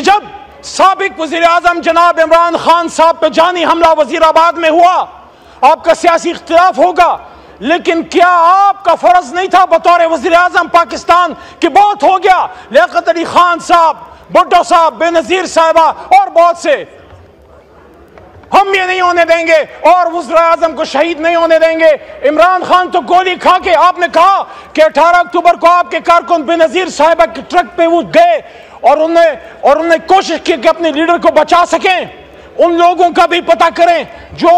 کہ جب سابق وزیر اعظم جناب عمران خان صاحب پہ جانی حملہ وزیر آباد میں ہوا، آپ کا سیاسی اختلاف ہوگا، لیکن کیا آپ کا فرض نہیں تھا بطور وزیر اعظم پاکستان کہ بہت ہو گیا، لیاقت علی خان صاحب، بھٹو صاحب، بے نظیر صاحبہ اور بہت سے، ہم یہ نہیں ہونے دیں گے اور وزیر اعظم کو شہید نہیں ہونے دیں گے۔ عمران خان تو گولی کھا کے، آپ نے کہا کہ 18 اکتوبر کو آپ کے کارکن بے نظیر صاحبہ کے ٹرک پہ وہ گئے اور انہوں نے کوشش کی کہ اپنے لیڈر کو بچا سکیں۔ ان لوگوں کا بھی پتہ کریں جو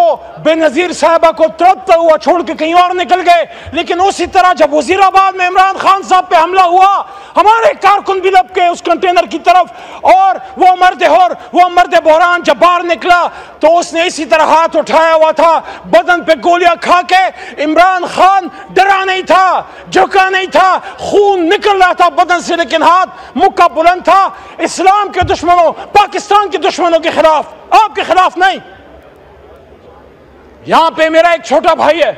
بے نظیر صاحبہ کو تڑپتا ہوا چھوڑ کے کہیں اور نکل گئے۔ لیکن اسی طرح جب وزیر آباد میں عمران خان صاحب پہ حملہ ہوا، ہمارے کارکن بھی لپ کے اس کنٹینر کی طرف، اور وہ مرد بحران جب باہر نکلا تو اس نے اسی طرح ہاتھ اٹھایا ہوا تھا، بدن پہ گولیاں کھا کے۔ عمران خان ڈرا نہیں تھا، جھکا نہیں تھا، خون نکل رہا تھا بدن سے، لیکن ہاتھ مکہ بلند تھا اسلام کے دشمنوں، پاکستان کے دشمنوں کے خلاف، آپ کے خلاف نہیں۔ یہاں پہ میرا ایک چھوٹا بھائی ہے،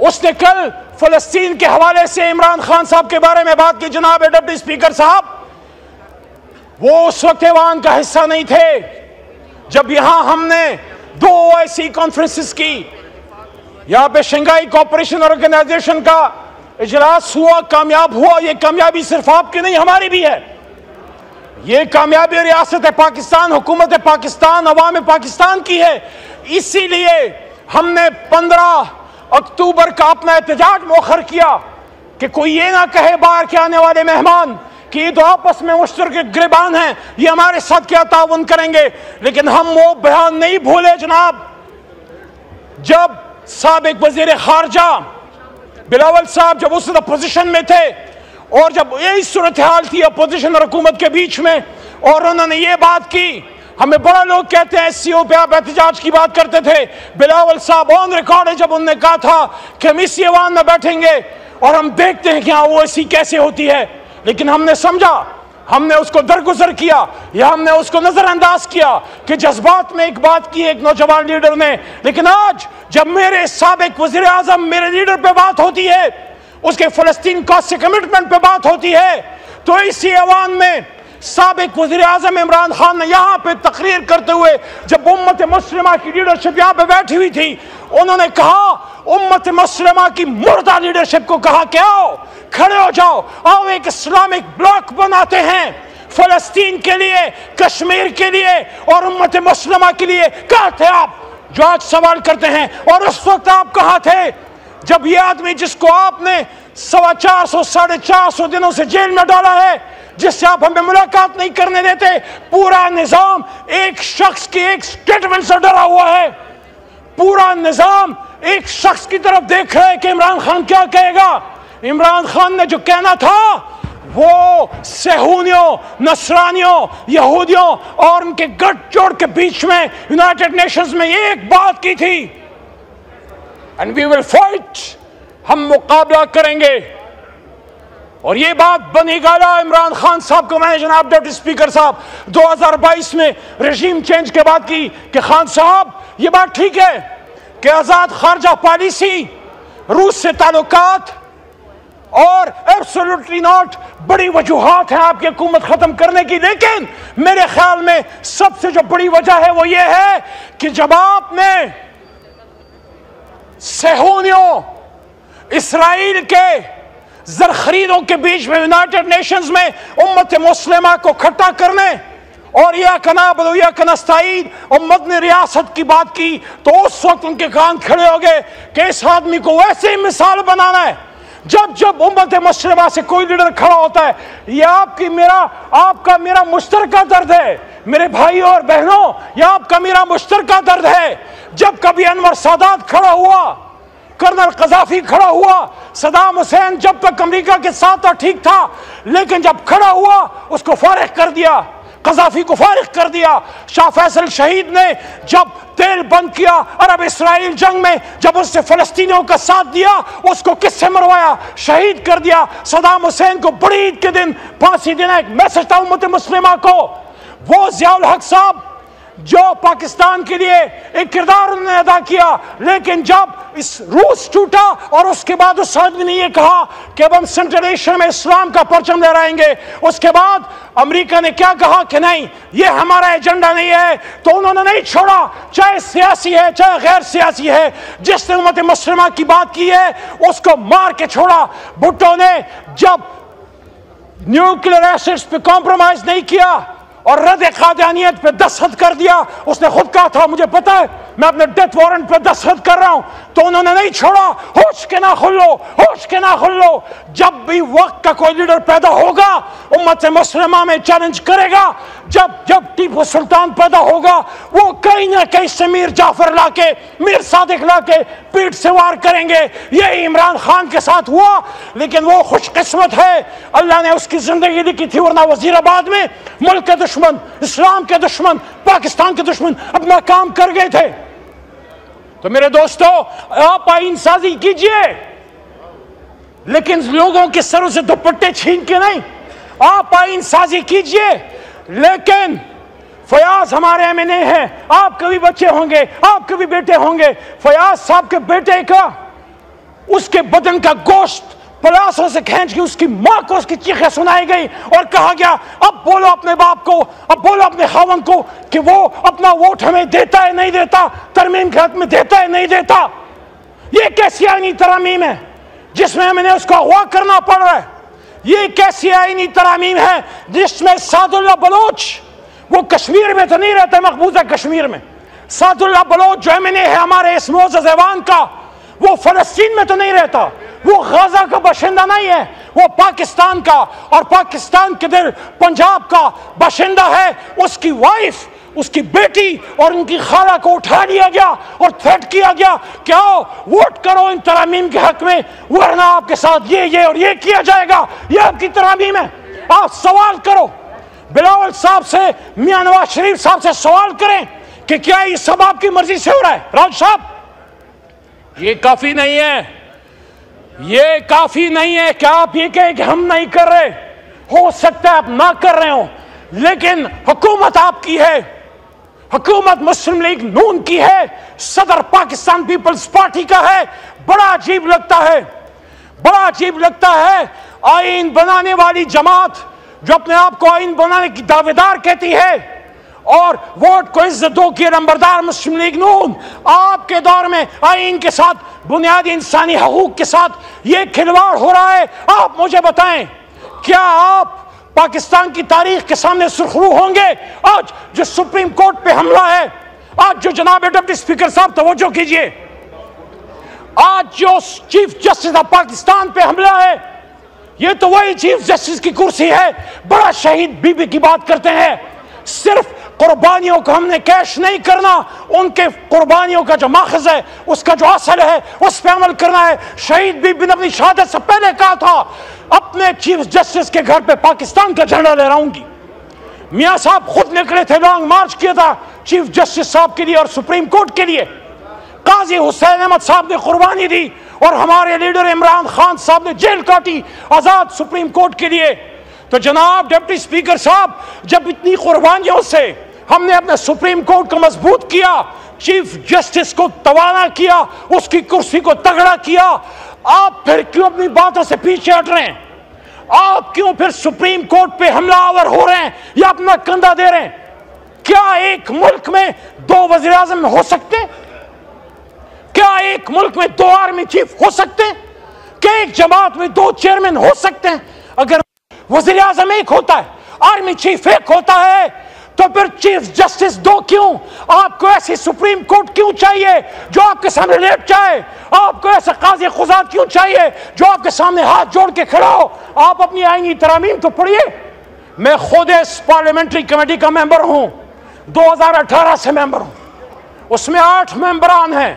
اس نے کل فلسطین کے حوالے سے عمران خان صاحب کے بارے میں بات کی۔ جناب ڈپٹی اسپیکر صاحب، وہ اس وقت ایوان کا حصہ نہیں تھے جب یہاں ہم نے 2 OIC کانفرنسز کی، یہاں پہ شنگھائی کوآپریشن آرگنائزیشن کا اجلاس ہوا، کامیاب ہوا۔ یہ کامیابی صرف آپ کی نہیں، ہماری بھی ہے۔ یہ کامیابی ریاست پاکستان، حکومت پاکستان، عوام پاکستان کی ہے۔ اسی لیے ہم نے 15 اکتوبر کا اپنا احتجاج مؤخر کیا کہ کوئی یہ نہ کہے باہر کے آنے والے مہمان کہ یہ تو آپس میں مشترک گریبان ہیں، یہ ہمارے ساتھ کیا تعاون کریں گے۔ لیکن ہم وہ بیان نہیں بھولے جناب، جب سابق وزیر خارجہ بلاول صاحب جب اس اپوزیشن میں تھے، اور جب یہی صورتحال تھی اپوزیشن اور حکومت کے بیچ میں، اور انہوں نے یہ بات کی، ہمیں بڑا لوگ کہتے ہیں SCO پہ آپ احتجاج کی بات کرتے تھے، بلاول صاحب آن ریکارڈ ہے جب انہوں نے کہا تھا کہ ہم اسی ایوان میں بیٹھیں گے اور ہم دیکھتے ہیں کہ ہاں وہ ایسی کیسے ہوتی ہے۔ لیکن ہم نے سمجھا، ہم نے اس کو درگزر کیا یا ہم نے اس کو نظر انداز کیا کہ جذبات میں ایک بات کی ایک نوجوان لیڈر نے۔ لیکن آج جب میرے سابق وزیر اعظم میرے لیڈر پہ بات ہوتی ہے، اس کے فلسطین کا سے کمٹمنٹ پہ بات ہوتی ہے، تو اسی ایوان میں سابق وزیر اعظم عمران خان نے یہاں پہ تقریر کرتے ہوئے، جب امت مسلمہ کی لیڈرشپ یہاں پہ بیٹھی ہوئی تھی، انہوں نے کہا، امت مسلمہ کی مردہ لیڈرشپ کو کہا کہ آؤ کھڑے ہو جاؤ، آؤ ایک اسلامک بلاک بناتے ہیں فلسطین کے لیے، کشمیر کے لیے اور امت مسلمہ کے لیے۔ کہاں تھے آپ جو آج سوال کرتے ہیں؟ اور اس وقت آپ کہاں تھے جب یہ آدمی جس کو آپ نے 450 ساڑھے 400 دنوں سے جیل میں ڈالا ہے، جس سے آپ ہمیں ملاقات نہیں کرنے دیتے، پورا نظام ایک شخص کی ایک سٹیٹمنٹ سے ڈرا ہوا ہے، پورا نظام ایک شخص کی طرف دیکھ رہا ہے کہ عمران خان کیا کہے گا۔ عمران خان نے جو کہنا تھا وہ صہیونیوں، نصرانیوں، یہودیوں اور ان کے گٹھ جوڑ کے بیچ میں یونائٹڈ نیشنز میں ایک بات کی تھی، and we will fight، ہم مقابلہ کریں گے۔ اور یہ بات بنی گالا عمران خان صاحب کو میں نے جناب ڈپٹی اسپیکر صاحب 2022 میں رژیم چینج کے بعد کی کہ خان صاحب یہ بات ٹھیک ہے کہ آزاد خارجہ پالیسی، روس سے تعلقات اور ایبسولوٹلی ناٹ بڑی وجوہات ہیں آپ کی حکومت ختم کرنے کی، لیکن میرے خیال میں سب سے جو بڑی وجہ ہے وہ یہ ہے کہ جب آپ نے صہیونیوں، اسرائیل کے زرخریدوں کے بیچ میں یونائٹڈ نیشنز میں امت مسلمہ کو کھٹا کرنے اور یا کنابل یا کنستعید اور مدنی ریاست کی بات کی، تو اس وقت ان کے کان کھڑے ہو گئے کہ اس آدمی کو ویسے ہی مثال بنانا ہے۔ جب امت مسلمہ سے کوئی لیڈر کھڑا ہوتا ہے، یہ آپ کا میرا مشترکہ درد ہے میرے بھائیوں اور بہنوں، یہ آپ کا میرا مشترکہ درد ہے۔ جب کبھی انور سادات کھڑا ہوا، کرنل قذافی کھڑا ہوا، صدام حسین جب تک امریکہ کے ساتھ تھا ٹھیک تھا، لیکن جب کھڑا ہوا اس کو فارغ کر دیا، قذافی کو فارغ کر دیا۔ شاہ فیصل شہید نے جب تیل بند کیا عرب اسرائیل جنگ میں، جب اس نے فلسطینیوں کا ساتھ دیا، اس کو کس سے مروایا؟ شہید کر دیا۔ صدام حسین کو بڑی عید کے دن پھانسی دینا ایک میسج تھا امت مسلمہ کو۔ وہ ضیاء الحق صاحب جو پاکستان کے لیے ایک کردار انہوں نے ادا کیا، لیکن جب اس روس ٹوٹا اور اس کے بعد اس آدمی نے یہ کہا کہ اب ہم سینٹرل ایشیا میں اسلام کا پرچم لہرائیں گے، اس کے بعد امریکہ نے کیا کہا کہ نہیں یہ ہمارا ایجنڈا نہیں ہے، تو انہوں نے نہیں چھوڑا، چاہے سیاسی ہے چاہے غیر سیاسی ہے، جس نے امت مسلمہ کی بات کی ہے اس کو مار کے چھوڑا۔ بھٹو نے جب نیوکلیر ایسڈز پہ کمپرومائز نہیں کیا اور رد قادیانیت پہ دستخط کر دیا، اس نے خود کہا تھا مجھے پتا ہے میں اپنے ڈیتھ وارنٹ پہ دستخط کر رہا ہوں، تو انہوں نے نہیں چھوڑا۔ ہوش کے نہ کھلو، ہوش کے نہ کھلو، جب بھی وقت کا کوئی لیڈر پیدا ہوگا امت مسلمہ میں چیلنج کرے گا۔ جب ٹیپو سلطان پیدا ہوگا وہ کہیں نہ کہیں سے میر جعفر لا کے، میر صادق لا کے پیٹ سے وار کریں گے۔ یہ عمران خان کے ساتھ ہوا، لیکن وہ خوش قسمت ہے اللہ نے اس کی زندگی لکھی تھی، ورنہ وزیر آباد میں ملک کے دشمن، اسلام کے دشمن، پاکستان کے دشمن اپنا کام کر گئے تھے۔ تو میرے دوستو، آپ آئین سازی کیجئے لیکن لوگوں کے سروں سے دوپٹے چھین کے نہیں۔ آپ آئین سازی کیجئے لیکن فیاض ہمارے M.N.A ہیں، آپ کے بھی بچے ہوں گے، آپ کے بھی بیٹے ہوں گے۔ فیاض صاحب کے بیٹے کا اس کے بدن کا گوشت پلاسوں سے کھینچ کے اس کی ماں کو اس کی چیخیں سنائی گئی اور کہا گیا اب بولو اپنے باپ کو، اب بولو اپنے خاوند کو کہ وہ اپنا ووٹ ہمیں دیتا ہے نہیں دیتا، ترمیم کے حق میں دیتا ہے نہیں دیتا۔ یہ کیسی آئینی ترامیم ہے جس میں ہمیں اس کو اغوا کرنا پڑ رہا ہے؟ یہ کیسی آئینی ترامیم ہے جس میں سعد اللہ بلوچ، وہ کشمیر میں تو نہیں رہتا، مقبوضہ کشمیر میں، سعد اللہ بلوچ جو M.N.A ہے ہمارے اس معزز ایوان کا، وہ فلسطین میں تو نہیں رہتا، وہ غزہ کا باشندہ نہیں ہے، وہ پاکستان کا اور پاکستان کے دل پنجاب کا باشندہ ہے۔ اس کی وائف، اس کی بیٹی اور ان کی خالہ کو اٹھا لیا گیا اور تھریٹ کیا گیا کہ آؤ ووٹ کرو ان ترامیم کے حق میں، ورنہ آپ کے ساتھ یہ اور یہ کیا جائے گا، یہ آپ کی ترامیم ہے۔ آپ سوال کرو بلاول صاحب سے، میاں نواز شریف صاحب سے سوال کریں کہ کیا یہ سب آپ کی مرضی سے ہو رہا ہے؟ راج صاحب، یہ کافی نہیں ہے، یہ کافی نہیں ہے کہ آپ یہ کہیں کہ ہم نہیں کر رہے۔ ہو سکتا ہے آپ نہ کر رہے ہوں، لیکن حکومت آپ کی ہے، حکومت مسلم لیگ نون کی ہے، صدر پاکستان پیپلز پارٹی کا ہے۔ بڑا عجیب لگتا ہے، بڑا عجیب لگتا ہے آئین بنانے والی جماعت جو اپنے آپ کو آئین بنانے کی دعویدار کہتی ہے اور ووٹ کو عزت دو کی نمبردار مسلم لیگ نون، آپ کے دور میں آئین کے ساتھ، بنیادی انسانی حقوق کے ساتھ یہ کھلواڑ ہو رہا ہے۔ آپ مجھے بتائیں، کیا آپ پاکستان کی تاریخ کے سامنے سرخرو ہوں گے آج جو سپریم کورٹ پہ حملہ ہے، آج جو جناب ڈپٹی اسپیکر صاحب توجہ کیجئے، آج جو چیف جسٹس آف پاکستان پہ حملہ ہے، یہ تو وہی چیف جسٹس کی کرسی ہے۔ بڑا شہید بی بی کی بات کرتے ہیں، صرف قربانیوں کو ہم نے کیش نہیں کرنا، ان کے قربانیوں کا جو ماخذ ہے، اس کا جو اصل ہے، اس پہ عمل کرنا ہے۔ شہید بی بی نے اپنی شہادت سے پہلے کہا تھا اپنے چیف جسٹس کے گھر پہ پاکستان کا جھنڈا لہراؤں گی۔ میاں صاحب خود نکلے تھے، لانگ مارچ کیا تھا چیف جسٹس صاحب کے لیے اور سپریم کورٹ کے لیے۔ قاضی حسین احمد صاحب نے قربانی دی اور ہمارے لیڈر عمران خان صاحب نے جیل کاٹی آزاد سپریم کورٹ کے لیے۔ تو جناب ڈپٹی اسپیکر صاحب، جب اتنی قربانیوں سے ہم نے اپنے سپریم کورٹ کو مضبوط کیا، چیف جسٹس کو توانا کیا، اس کی کرسی کو تگڑا کیا، آپ پھر کیوں اپنی باتوں سے پیچھے ہٹ رہے ہیں؟ آپ کیوں پھر سپریم کورٹ پہ حملہ آور ہو رہے ہیں یا اپنا کندھا دے رہے ہیں؟ کیا ایک ملک میں دو وزیر اعظم ہو سکتے؟ کیا ایک ملک میں دو آرمی چیف ہو سکتے؟ کیا ایک جماعت میں دو چیئرمین ہو سکتے ہیں؟ اگر وزیر اعظم ایک ہوتا ہے، آرمی چیف ایک ہوتا ہے، تو پھر چیف جسٹس دو کیوں؟ آپ کو ایسی سپریم کورٹ کیوں چاہیے جو آپ کے سامنے لیٹ جائے؟ آپ کو ایسا قاضی قضات کیوں چاہیے جو آپ کے سامنے ہاتھ جوڑ کے کھڑا ہو؟ آپ اپنی آئینی ترامیم تو پڑھیے۔ میں خود اس پارلیمنٹری کمیٹی کا ممبر ہوں، 2018 سے ممبر ہوں، اس میں 8 ممبران ہیں،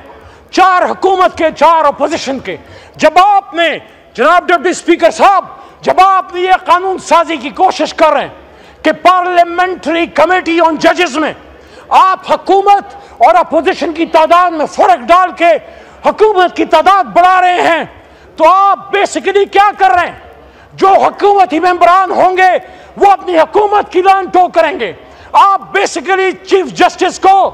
4 حکومت کے، 4 اپوزیشن کے۔ جب آپ نے جناب ڈپٹی اسپیکر صاحب، جب آپ یہ قانون سازی کی کوشش کر رہے ہیں کہ پارلیمنٹری کمیٹی آن ججز میں آپ حکومت اور اپوزیشن کی تعداد میں فرق ڈال کے حکومت کی تعداد بڑھا رہے ہیں، تو آپ بیسیکلی کیا کر رہے ہیں؟ جو حکومتی ممبران ہوں گے وہ اپنی حکومت کی لان ٹو کریں گے، آپ بیسیکلی چیف جسٹس کو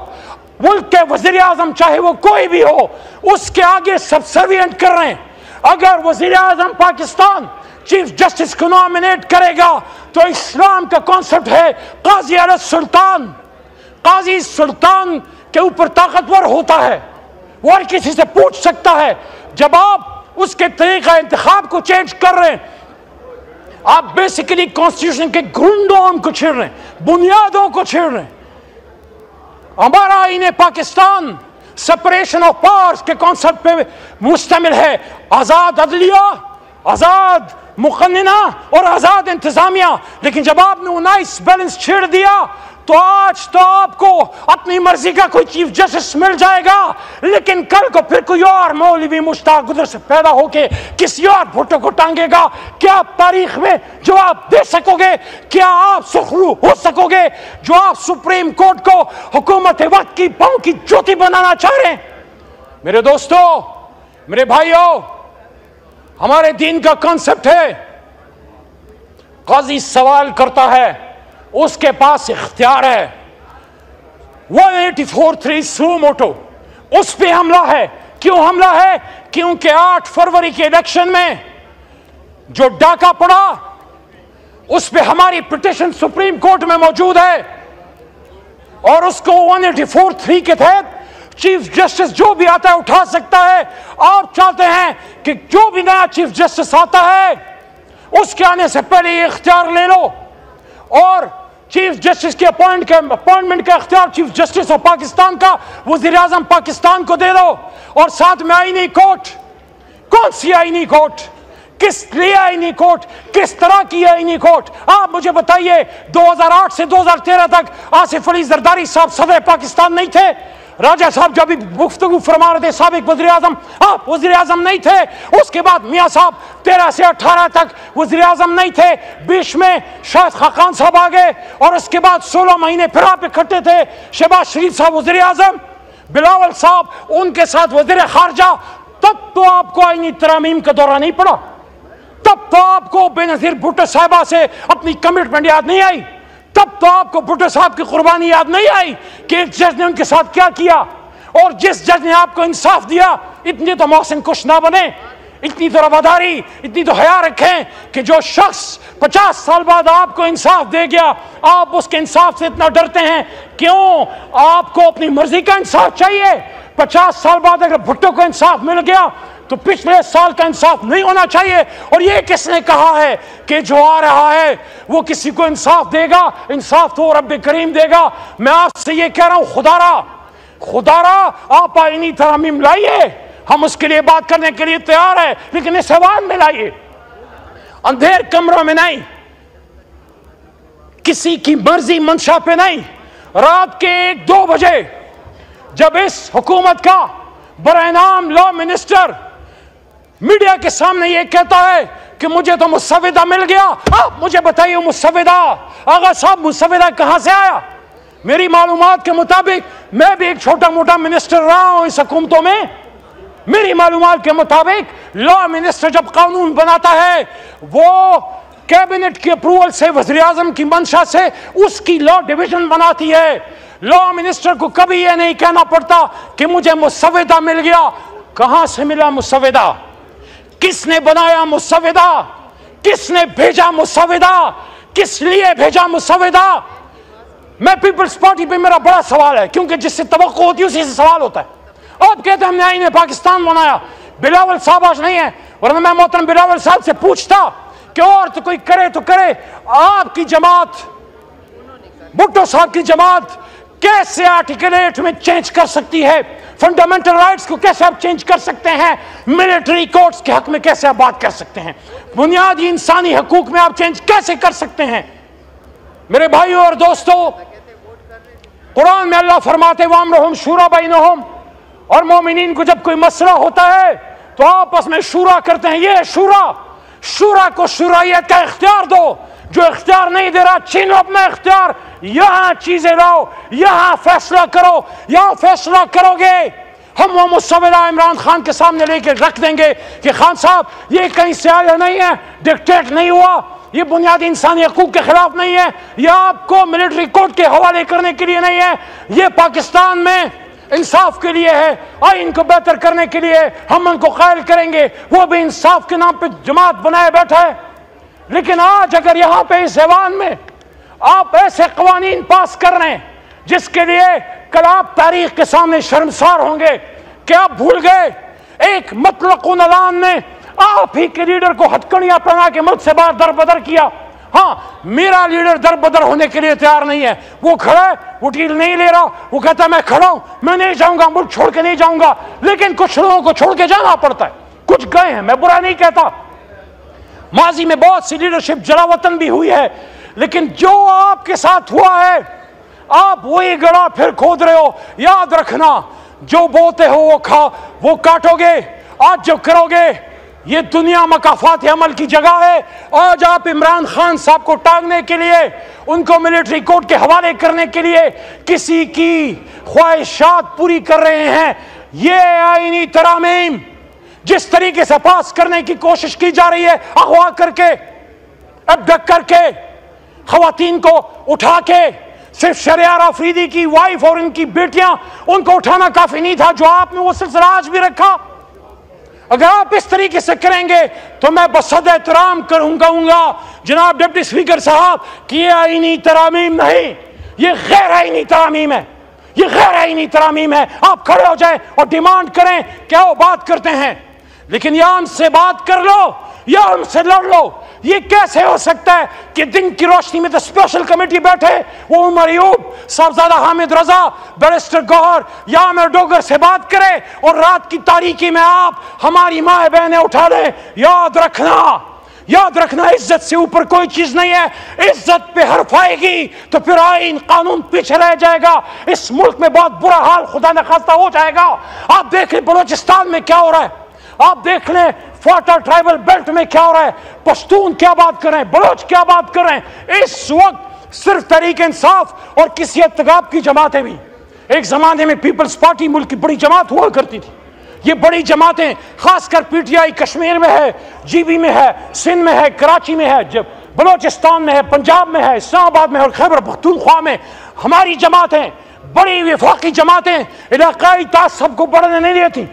ملک کے وزیر اعظم چاہے وہ کوئی بھی ہو اس کے آگے سبسروینٹ کر رہے ہیں. اگر وزیر اعظم پاکستان چیف جسٹس کو نامینیٹ کرے گا تو اسلام کا کانسیپٹ ہے قاضی علی السلطان. قاضی سلطان کے اوپر طاقتور ہوتا ہے, وہ ہر کسی سے پوچھ سکتا ہے. جب آپ اس کے طریقہ انتخاب کو چینج کر رہے ہیں, آپ بیسیکلی کانسٹیٹیوشن کے گرنڈون کو چھیڑ رہے ہیں, بنیادوں کو چھیڑ رہے ہیں. ہمارا آئین پاکستان سپریشن آف پاورز کے کانسیپٹ پہ مشتمل ہے. آزاد عدلیہ, آزاد مقننہ اور آزاد انتظامیہ. لیکن جب آپ نے 19 بیلنس چھیڑ دیا تو آج تو آپ کو اپنی مرضی کا کوئی چیف جسٹس مل جائے گا, لیکن کل کو پھر کوئی اور مولوی مشتاق گدر سے پیدا ہو کے کسی اور بھٹو کو ٹانگے گا. کیا آپ تاریخ میں جواب دے سکو گے؟ کیا آپ سخرو ہو سکو گے جو آپ سپریم کورٹ کو حکومت وقت کی پاؤں کی جوتی بنانا چاہ رہے ہیں؟ میرے دوستو, میرے بھائیوں, ہمارے دین کا کانسیپٹ ہے قاضی سوال کرتا ہے, اس کے پاس اختیار ہے. 184(3) سو موٹو اس پہ حملہ ہے. کیوں حملہ ہے؟ کیونکہ 8 فروری کے الیکشن میں جو ڈاکہ پڑا اس پہ ہماری پٹیشن سپریم کورٹ میں موجود ہے, اور اس کو 184(3) کے تحت چیف جسٹس جو بھی آتا ہے اٹھا سکتا ہے. آپ چاہتے ہیں کہ جو بھی نیا چیف جسٹس آتا ہے اس کے آنے سے پہلے یہ اختیار لے لو, اور چیف جسٹس کے اپوائنٹمنٹ کا اختیار چیف جسٹس آف پاکستان کا وزیر اعظم پاکستان کو دے دو, اور ساتھ میں آئینی کورٹ. کون سی آئینی کورٹ؟ کس لیے آئینی کورٹ؟ کس طرح کی آئینی کورٹ؟ آپ مجھے بتائیے. 2008 سے 2013 تک آصف علی زرداری صاحب صدر پاکستان نہیں تھے. راجہ صاحب جو ابھی گفتگو فرما رہے تھے سابق وزیر اعظم, آپ وزیر اعظم نہیں تھے. اس کے بعد میاں صاحب 13 سے 18 تک وزیر اعظم نہیں تھے. بیچ میں شاہد خاقان صاحب آ گئے, اور اس کے بعد 16 مہینے پھر آپ اکٹھے تھے. شہباز شریف صاحب وزیر اعظم, بلاول صاحب ان کے ساتھ وزیر خارجہ. تب تو آپ کو آئینی ترامیم کا دورہ نہیں پڑا, تب تو آپ کو بے نظیر بھٹو صاحبہ سے اپنی کمٹمنٹ یاد نہیں آئی, تب تو آپ کو بھٹو صاحب کی قربانی یاد نہیں آئی کہ ایک جج نے ان کے ساتھ کیا کیا. اور جس جج نے آپ کو انصاف دیا, اتنی تو محسن کش نہ بنے, اتنی تو رواداری, اتنی تو حیا رکھیں کہ جو شخص 50 سال بعد آپ کو انصاف دے گیا آپ اس کے انصاف سے اتنا ڈرتے ہیں. کیوں؟ آپ کو اپنی مرضی کا انصاف چاہیے. 50 سال بعد اگر بھٹو کو انصاف مل گیا تو پچھلے سال کا انصاف نہیں ہونا چاہیے. اور یہ کس نے کہا ہے کہ جو آ رہا ہے وہ کسی کو انصاف دے گا؟ انصاف تو رب کریم دے گا. میں آپ سے یہ کہہ رہا ہوں, خدا را آپ آئینی ترامیم لائیے, ہم اس کے لیے بات کرنے کے لیے تیار ہیں, لیکن اس ایوان میں لائیے, اندھیر کمروں میں نہیں, کسی کی مرضی منشا پہ نہیں. رات کے 1-2 بجے جب اس حکومت کا برائے نام لا منسٹر میڈیا کے سامنے یہ کہتا ہے کہ مجھے تو مسودہ مل گیا, آپ مجھے بتائیے مسودہ, آغا صاحب مسودہ کہاں سے آیا؟ میری معلومات کے مطابق, میں بھی ایک چھوٹا موٹا منسٹر رہا ہوں اس حکومتوں میں, میری معلومات کے مطابق لا منسٹر جب قانون بناتا ہے وہ کیبنٹ کی اپروول سے, وزیر اعظم کی منشا سے اس کی لا ڈویژن بناتی ہے. لا منسٹر کو کبھی یہ نہیں کہنا پڑتا کہ مجھے مسودہ مل گیا. کہاں سے ملا مسودہ؟ کس نے بنایا مسودہ؟ کس نے بھیجا مسودہ؟ کس لیے بھیجا مسودہ؟ میں پیپلز پارٹی پہ میرا بڑا سوال ہے, کیونکہ جس سے توقع ہوتی ہے اسی سے سوال ہوتا ہے. آپ کہتے ہیں ہم نے آئین پاکستان بنایا, بلاول صاحب آج نہیں ہے, ورنہ میں محترم بلاول صاحب سے پوچھتا کہ اور تو کوئی کرے تو کرے, آپ کی جماعت, بھٹو صاحب کی جماعت کیسے آرٹیکل 8 میں چینج کر سکتی ہے؟ فنڈامنٹل رائٹس کو کیسے آپ چینج کر سکتے ہیں؟ ملٹری کورٹس کے حق میں کیسے آپ بات کر سکتے ہیں؟ بنیادی انسانی حقوق میں آپ چینج کیسے کر سکتے ہیں؟ میرے بھائیوں اور دوستو, قرآن میں اللہ فرماتے وَأَمْرُهُمْ شُورَى بَيْنَهُمْ, اور مومنین کو جب کوئی مسئلہ ہوتا ہے تو آپس میں شورا کرتے ہیں. یہ شورا کو شورائیت کا اختیار دو. جو اختیار نہیں دے رہا چھینو اپنا اختیار, یہاں چیزیں لاؤ, یہاں فیصلہ کرو, یہاں فیصلہ کرو گے. ہم وہ مسودہ عمران خان کے سامنے لے کے رکھ دیں گے کہ خان صاحب یہ کہیں سے آیا نہیں ہے, ڈکٹیٹ نہیں ہوا, یہ بنیادی انسانی حقوق کے خلاف نہیں ہے، یہ آپ کو ملٹری کورٹ کے حوالے کرنے کے لیے نہیں ہے، یہ پاکستان میں انصاف کے لیے ہے، آئین کو بہتر کرنے کے لیے ہم ان کو قائل کریں گے، وہ بھی انصاف کے نام پہ جماعت بنائے بیٹھا ہے۔ لیکن آج اگر یہاں پہ اس ایوان میں آپ ایسے قوانین پاس کر رہے ہیں جس کے لیے کل آپ تاریخ کے سامنے شرمسار ہوں گے کہ آپ بھول گئے ایک مطلق اعلان نے آپ ہی کے لیڈر کو ہتھکڑیاں پہنا کے ملک سے باہر در بدر کیا۔ ہاں، میرا لیڈر در بدر ہونے کے لیے تیار نہیں ہے، وہ کھڑا ہے، وہ ڈیل نہیں لے رہا، وہ کہتا ہے میں کھڑا ہوں، میں نہیں جاؤں گا، ملک چھوڑ کے نہیں جاؤں گا۔ لیکن کچھ لوگوں کو چھوڑ کے جانا پڑتا ہے، کچھ گئے ہیں، میں برا نہیں کہتا، ماضی میں بہت سی لیڈرشپ جلا وطن بھی ہوئی ہے، لیکن جو آپ کے ساتھ ہوا ہے آپ وہی گڑا پھر کھود رہے ہو۔ یاد رکھنا، جو بوتے ہو وہ کاٹو گے، آج جو کرو گے یہ دنیا مکافات عمل کی جگہ ہے۔ آج آپ عمران خان صاحب کو ٹانگنے کے لیے، ان کو ملٹری کورٹ کے حوالے کرنے کے لیے کسی کی خواہشات پوری کر رہے ہیں۔ یہ آئینی ترامیم جس طریقے سے پاس کرنے کی کوشش کی جا رہی ہے، اغوا کر کے، ابڈکٹ کر کے، خواتین کو اٹھا کے، صرف شہریار آفریدی کی وائف اور ان کی بیٹیاں، ان کو اٹھانا کافی نہیں تھا، جو آپ نے وہ سلسلہ آج بھی رکھا۔ اگر آپ اس طریقے سے کریں گے تو میں بصد احترام کہوں گا جناب ڈپٹی اسپیکر صاحب کہ یہ آئینی ترامیم نہیں، یہ غیر آئینی ترامیم ہے، یہ غیر آئینی ترامیم ہے۔ آپ کھڑے ہو جائیں اور ڈیمانڈ کریں کہ وہ بات کرتے ہیں، لیکن یا ہم سے بات کر لو یا ہم سے لڑ لو۔ یہ کیسے ہو سکتا ہے کہ دن کی روشنی میں تو اسپیشل کمیٹی بیٹھے، وہ عمر ایوب، صاحبزادہ حامد رضا، بیرسٹر گوہر یا عامر ڈوگر سے بات کرے اور رات کی تاریکی میں آپ ہماری ماں بہنیں اٹھا لیں۔ یاد رکھنا عزت سے اوپر کوئی چیز نہیں ہے۔ عزت پہ حرف آئے گی تو پھر آئین قانون پیچھے رہ جائے گا، اس ملک میں بہت برا حال خدا نخواستہ ہو جائے گا۔ آپ دیکھ لیں بلوچستان میں کیا ہو رہا ہے، آپ دیکھ لیں فاٹا ٹرائبل بیلٹ میں کیا ہو رہا ہے، پشتون کیا بات کر رہے ہیں، بلوچ کیا بات کر رہے ہیں۔ اس وقت صرف تحریک انصاف اور کسی اتغاب کی جماعتیں بھی، ایک زمانے میں پیپلز پارٹی ملک کی بڑی جماعت ہوا کرتی تھی، یہ بڑی جماعتیں خاص کر پی ٹی آئی کشمیر میں ہے، جی بی میں ہے، سندھ میں ہے، کراچی میں ہے، بلوچستان میں ہے، پنجاب میں ہے، اسلام آباد میں اور خیبر پختونخوا میں ہماری جماعتیں، بڑی وفاقی جماعتیں علاقائی تعصب کو بڑھنے نہیں دیتی،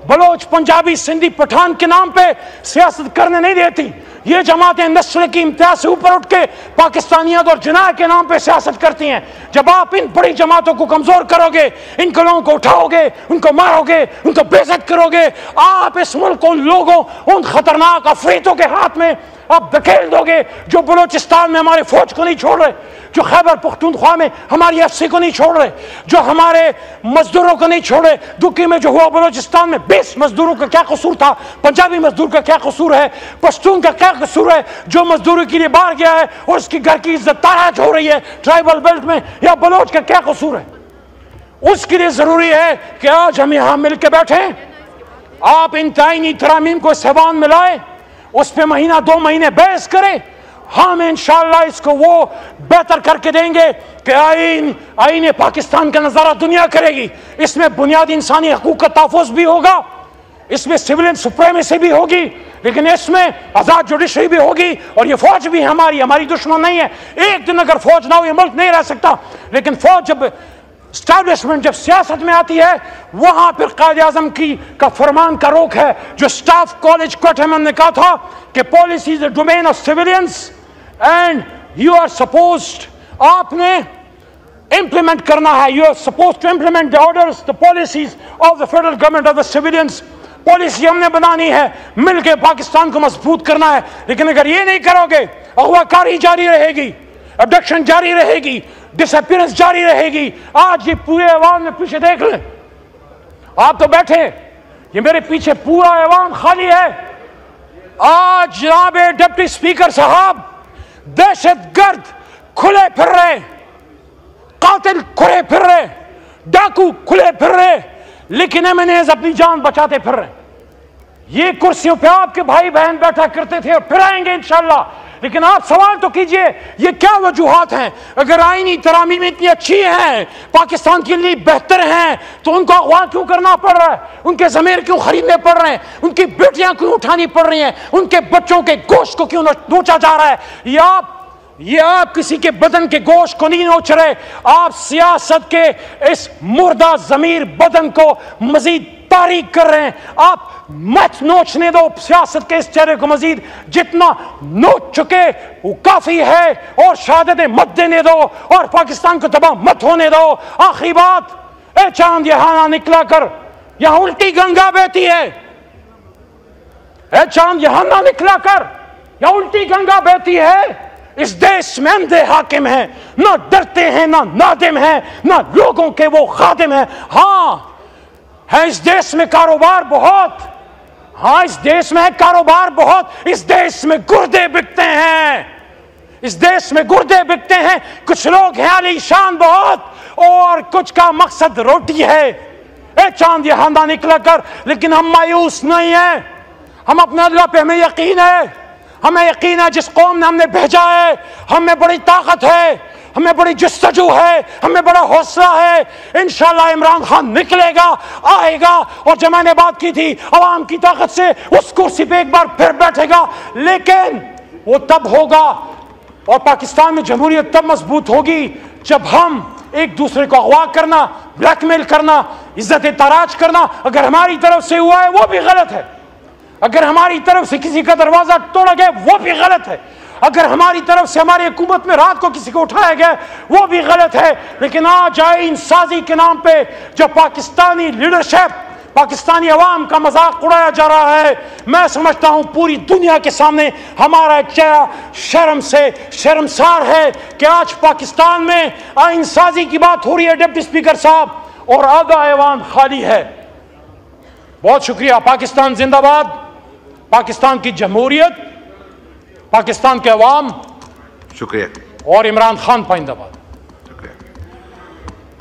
بلوچ، پنجابی، سندھی، پٹھان کے نام پہ سیاست کرنے نہیں دیتی۔ یہ جماعتیں نسل کی امتیاز سے اوپر اٹھ کے پاکستانیت اور جناح کے نام پہ سیاست کرتی ہیں۔ جب آپ ان بڑی جماعتوں کو کمزور کرو گے، ان کو لوگوں کو اٹھاؤ گے، ان کو مارو گے، ان کو بے عزت کرو گے، آپ اس ملک کو لوگوں ان خطرناک افریتوں کے ہاتھ میں آپ دھکیل دو گے، جو بلوچستان میں ہمارے فوج کو نہیں چھوڑ رہے، جو خیبر پختونخوا میں ہماری ایف سی کو نہیں چھوڑ رہے، جو ہمارے مزدوروں کو نہیں چھوڑے۔ دکی میں جو ہوا بلوچستان میں 20 مزدوروں کا کیا قصور تھا، پنجابی مزدور کا کیا قصور ہے، پشتون کا کیا قصور ہے جو مزدوری کے لیے باہر گیا ہے اور اس کی گھر کی عزت تاراج ہو رہی ہے ٹرائبل بیلٹ میں، یا بلوچ کا کیا قصور ہے؟ اس کے لیے ضروری ہے کہ آج ہم یہاں مل کے بیٹھیں، آپ ان آئینی ترامیم کو ایوان میں لائیں، اس پہ مہینہ 2 مہینے بحث کریں، ہم انشاءاللہ اس کو وہ بہتر کر کے دیں گے کہ آئین پاکستان کا نظارہ دنیا کرے گی۔ اس میں بنیادی انسانی حقوق کا تحفظ بھی ہوگا، اس میں سویلین سپریمیسی بھی ہوگی، لیکن اس میں آزاد جوڈیشری بھی ہوگی، اور یہ فوج بھی ہماری دشمن نہیں ہے۔ ایک دن اگر فوج نہ ہو یہ ملک نہیں رہ سکتا، لیکن فوج جب اسٹیبلشمنٹ جب سیاست میں آتی ہے وہاں پھر قائد اعظم کا فرمان کا روک ہے، جو سٹاف کالج کوئٹہ میں نے کہا تھا کہ policy is a domain of civilians and you are supposed, آپ نے امپلیمنٹ کرنا ہے، you are supposed to implement the orders the policies of the federal government of the civilians. Policy ہم نے بنانی ہے، مل کے پاکستان کو مضبوط کرنا ہے، لیکن اگر یہ نہیں کرو گے اغوا کاری جاری رہے گی، ابڈکشن جاری رہے گی، ڈس اپیئرنس جاری رہے گی۔ آج یہ پورے ایوان میں پیچھے دیکھ لیں، آپ تو بیٹھے، یہ میرے پیچھے پورا ایوان خالی ہے۔ آج جناب ڈپٹی اسپیکر صاحب دہشت گرد کھلے پھر رہے، قاتل کھلے پھر رہے، ڈاکو کھلے پھر رہے، لیکن ایمنیز اپنی جان بچاتے پھر رہے۔ یہ کرسیوں پہ آپ کے بھائی بہن بیٹھا کرتے تھے اور پھر آئیں گے انشاءاللہ، لیکن آپ سوال تو کیجئے یہ کیا وجوہات ہیں؟ اگر آئینی ترامیم اتنی اچھی ہیں، پاکستان کے لیے بہتر ہیں، تو ان کو اغوا کیوں کرنا پڑ رہا ہے؟ ان کے ضمیر کیوں خریدنے پڑ رہے ہیں؟ ان کی بیٹیاں کیوں اٹھانی پڑ رہی ہیں؟ ان کے بچوں کے گوشت کو کیوں نوچا جا رہا ہے؟ یہ آپ کسی کے بدن کے گوشت کو نہیں نوچ رہے، آپ سیاست کے اس مردہ ضمیر بدن کو مزید تاریک کر رہے ہیں۔ آپ مت نوچنے دو سیاست کے اس چہرے کو، مزید جتنا نوچ چکے وہ کافی ہے، اور شہادتیں مت دینے دو اور پاکستان کو تباہ مت ہونے دو۔ آخری بات، اے چاند یہاں نہ نکلا کر، یہاں الٹی گنگا بہتی ہے۔ اے چاند یہاں نہ نکلا کر، یہاں الٹی گنگا بہتی ہے۔ اس دیش میں اندھے حاکم ہیں، نہ ڈرتے ہیں، نہ نادم ہیں، نہ لوگوں کے وہ خادم ہیں۔ ہاں ہے اس دیش میں کاروبار بہت، ہاں اس دیش میں کاروبار بہت، اس دیش میں گردے بکتے ہیں، اس دیش میں گردے بکتے ہیں۔ کچھ لوگ ہیں علی شان بہت، اور کچھ کا مقصد روٹی ہے۔ اے چاند یہاں نہ نکلا کر، لیکن ہم مایوس نہیں ہیں، ہم اپنے اللہ پہ ہمیں یقین ہے، ہمیں یقین ہے جس قوم نے ہم نے بھیجا ہے، ہمیں بڑی طاقت ہے، ہمیں بڑی جستجو ہے، ہمیں بڑا حوصلہ ہے۔ انشاءاللہ عمران خان نکلے گا، آئے گا، اور جو میں نے بات کی تھی عوام کی طاقت سے اس کرسی پہ ایک بار پھر بیٹھے گا، لیکن وہ تب ہوگا، اور پاکستان میں جمہوریت تب مضبوط ہوگی جب ہم ایک دوسرے کو اغوا کرنا، بلیک میل کرنا، عزت تاراج کرنا اگر ہماری طرف سے ہوا ہے وہ بھی غلط ہے، اگر ہماری طرف سے کسی کا دروازہ توڑا گیا وہ بھی غلط ہے، اگر ہماری طرف سے ہماری حکومت میں رات کو کسی کو اٹھایا گیا وہ بھی غلط ہے۔ لیکن آج آئین سازی کے نام پہ جو پاکستانی لیڈرشپ، پاکستانی عوام کا مذاق اڑایا جا رہا ہے، میں سمجھتا ہوں پوری دنیا کے سامنے ہمارا ایک چہرہ شرم سے شرمسار ہے کہ آج پاکستان میں آئین سازی کی بات ہو رہی ہے ڈپٹی اسپیکر صاحب، اور آدھا ایوان خالی ہے۔ بہت شکریہ۔ پاکستان زندہ باد، پاکستان کی جمہوریت، پاکستان کے عوام، شکریہ، اور عمران خان پائندہ باد۔